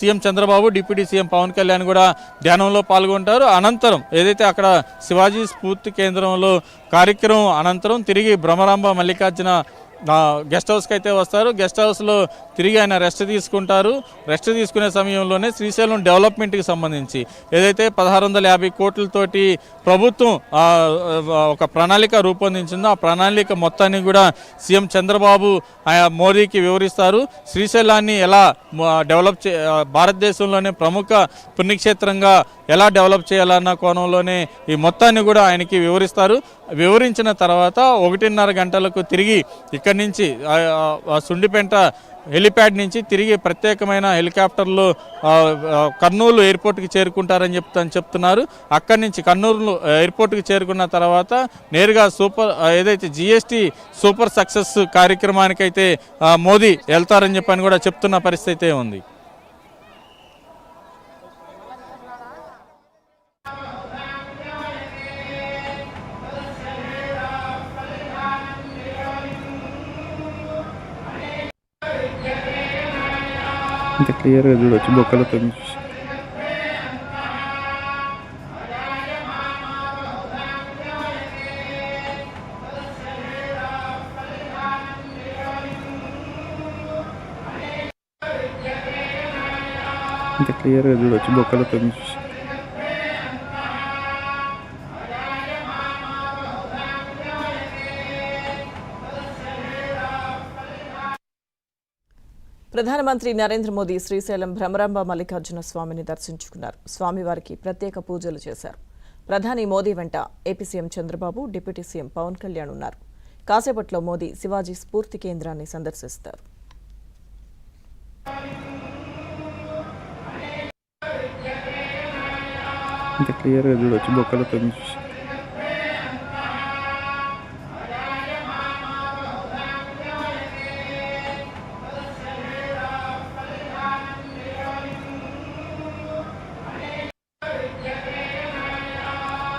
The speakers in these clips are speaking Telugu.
CM Chandrababu, deputy CM Pawan Kalyan కూడా ధ్యానంలో పాల్గొంటారు. అనంతరం ఏదైతే అక్కడ శివాజీ స్ఫూర్తి కేంద్రంలో కార్యక్రమం అనంతరం తిరిగి భ్రమరాంబ మల్లికార్జున గెస్ట్ హౌస్కి అయితే వస్తారు. గెస్ట్ హౌస్లో తిరిగి ఆయన రెస్ట్ తీసుకుంటారు. రెస్ట్ తీసుకునే సమయంలోనే శ్రీశైలం డెవలప్మెంట్కి సంబంధించి ఏదైతే 1650 కోట్లతోటి ప్రభుత్వం ఒక ప్రణాళిక రూపొందించిందో ఆ ప్రణాళిక మొత్తాన్ని కూడా సీఎం చంద్రబాబు మోదీకి వివరిస్తారు. శ్రీశైలాన్ని ఎలా డెవలప్ భారతదేశంలోనే ప్రముఖ పుణ్యక్షేత్రంగా ఎలా డెవలప్ చేయాలన్న కోణంలోనే ఈ మొత్తాన్ని కూడా ఆయనకి వివరిస్తారు. వివరించిన తర్వాత 1:30 గంటలకు తిరిగి ఇక్కడి నుంచి సుండిపెంట హెలిప్యాడ్ నుంచి తిరిగి ప్రత్యేకమైన హెలికాప్టర్లో కర్నూలు ఎయిర్పోర్ట్కి చేరుకుంటారని చెప్తున్నారు. అక్కడి నుంచి కర్నూలు ఎయిర్పోర్ట్కి చేరుకున్న తర్వాత నేరుగా ఏదైతే జిఎస్టీ సూపర్ సక్సెస్ కార్యక్రమానికైతే మోదీ వెళ్తారని చెప్పని కూడా చెప్తున్న పరిస్థితి ఉంది. ఇంకా క్లియర్గా చూడవచ్చు బొక్కలతో. ఇంకా క్లియర్గా చూడవచ్చు బొక్కలతో. ప్రధానమంత్రి నరేంద్ర మోదీ శ్రీశైలం భ్రమరాంబ మల్లికార్జున స్వామిని దర్శించుకున్నారు. స్వామివారికి ప్రత్యేక పూజలు చేశారు. ప్రధాని మోదీ వెంట AP CM Chandrababu, deputy CM Pawan Kalyan ఉన్నారు. కాసేపట్లో మోదీ శివాజీ స్ఫూర్తి కేంద్రాన్ని సందర్శిస్తారు. ఇంకా క్లియర్గా చూడవచ్చు బొక్కలతో.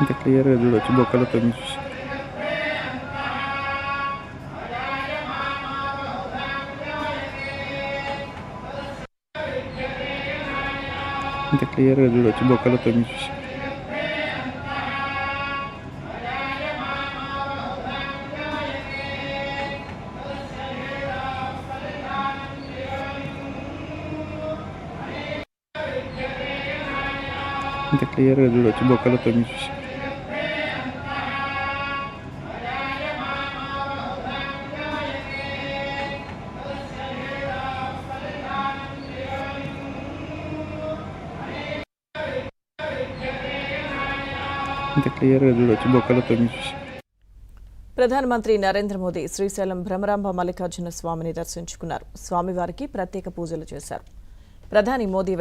ఇంకా క్లియర్గా చూడవచ్చు బొక్కలతో. ఇంకా క్లియర్గా చూడవచ్చు బొక్కలతో. ఇంకా క్లియర్గా చూడవచ్చు బొక్కలతో. ఇంకా క్లియర్గా చూడవచ్చు బొక్కలతో. ప్రధానమంత్రి నరేంద్ర మోదీ శ్రీశైలం భ్రమరాంబ మల్లికార్జున స్వామిని దర్శించుకున్నారు. స్వామివారికి ప్రత్యేక పూజలు చేశారు. ప్రధాని మోదీ